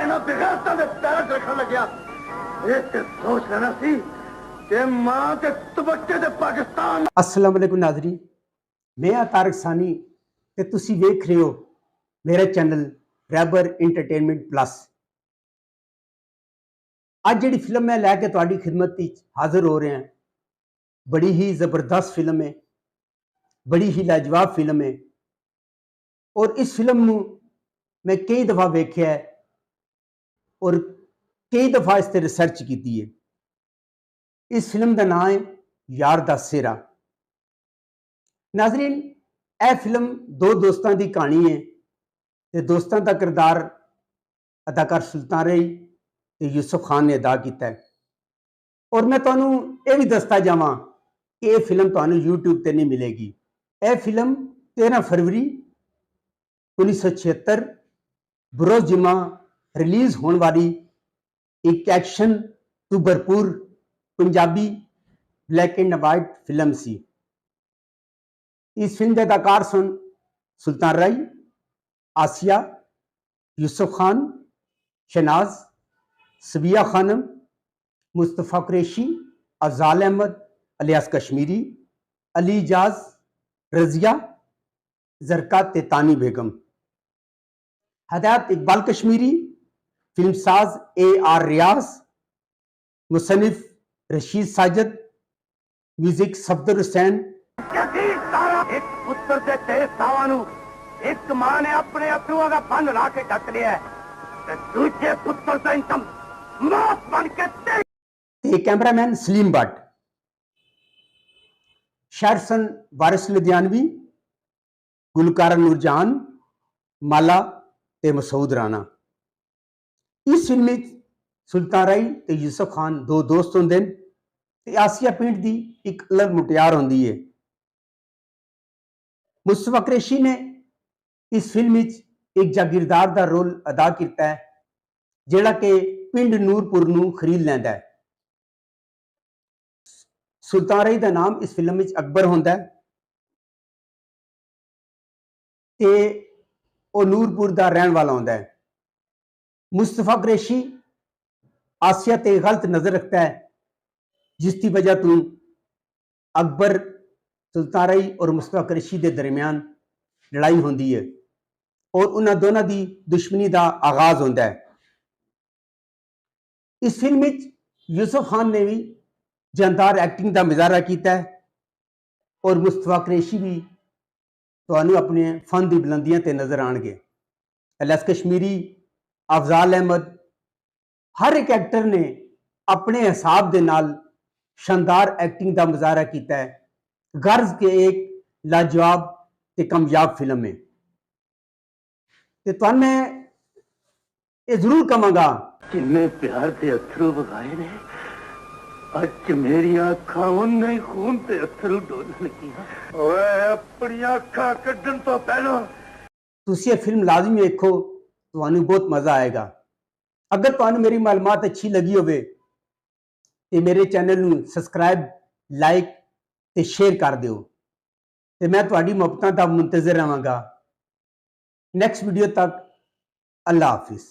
इन्हां बेगैरतां दे पैरां च रखण लग्या ये ते सोच लेना सी कि मां ते तबक्के दे पाकिस्तान। अस्सलाम वालेकुम नाज़रीन, मैं हाँ तारक सानी ते तुसी वेख रहे हो मेरा चैनल रैबर इंटरटेनमेंट प्लस। आज जिहड़ी फिल्म मैं लैके तुहाडी खिदमत विच हाज़र हो रहे हैं, बड़ी ही ज़बरदस्त फिल्म है, बड़ी ही लाजवाब फिल्म है। और इस फिल्म नूं मैं कई दफ़ा वेख्या है और कई दफ़ा इस ते रिसर्च की है। इस फिल्म का नाम है यार दा सेहरा। नाज़रीन, यह फिल्म दो दोस्तों की कहानी है ते दोस्तों का किरदार अदाकार सुल्तान रई ते यूसुफ खान ने अदा किया है। और मैं तुहानू ये भी दसता जावां कि यह फिल्म तुहानू यूट्यूब पर नहीं मिलेगी। यह फिल्म 13 फरवरी 1976 बरोज़ जिम्मा रिलीज़ होने वाली एक एक्शन तो भरपूर Punjabi black and white film सी। इस फिल्म के अदाकार सन सुल्तान रई, आसिया, यूसुफ खान, शहनाज, सबिया खानम, मुस्तफ़ा कुरैशी, अफजाल अहमद अलियास कश्मीरी, अली इजाज, रजिया, जरका तेतानी बेगम, हदायत इकबाल कश्मीरी, फिल्मसाज AR रियाज, मुसन्निफ रशीद साजिद, म्यूजिक सफदर हुसैन। एक पुत्र दे तेरे सावां नूं एक मां ने अपने अथरुआं दा बन ला के ढक लिया है ते दूजे पुत्र दा इंतम मौत बन के ते कैमरामैन सलीम भट्ट, शायर सन वारिस लुधियानवी, गुलकारा नूरजहान, माला ते मसूद राणा। इस फिल्म में सुल्तान रई ते यूसुफ खान दो दोस्त होंदे ने ते आसिया पिंड दी एक अलग मुटियार होंदी है। मुस्तफा कुरैशी ने इस फिल्म में एक जागीरदार का रोल अदा किया है, जिहड़ा कि पिंड नूरपुर नूं खरीद लैंदा है। सुल्तान रई का नाम इस फिल्म में अकबर होंदा है ते वो नूरपुर का रहने वाला होंदा है। मुस्तफा कुरैशी आसिया ते गलत नजर रखता है, जिसकी वजह तो अकबर, सुल्तान रई और मुस्तफा कुरैशी के दरमियान लड़ाई होती है और उन्होंने दोनों की दुश्मनी का आगाज होता है। इस फिल्म में यूसुफ खान ने भी जानदार एक्टिंग का मुजाहरा किया है और मुस्तफा कुरैशी भी तुहानू अपने फन की बुलंदियां ते नजर आएंगे। अलियास कश्मीरी, अफजाल अहमद, हर एक एक्टर ने अपने हिसाब के नाल शानदार एक्टिंग का मुजाहरा किया है। गर्ज के एक लाजवाब ते कामयाब फिल्म है। ते तुहानू मैं ये जरूर कहूँगा जिन्ने प्यार दे अथरू वगाए ने अज मेरी अखां उन्ने खून ते अथरू डोलन लगियां। ओए अपनी अखां कड्डण तो पहला तुसी ये फिल्म लाजमी देखो, तुहानू बहुत मजा आएगा। अगर तुहानू मेरी मालूमात अच्छी लगी होवे ते मेरे चैनल नू सब्सक्राइब, लाइक ते शेयर कर दिओ ते मैं तुहाडी मुहब्बतां दा मुंतज़िर रहांगा। नेक्स्ट वीडियो तक अल्लाह हाफिज़।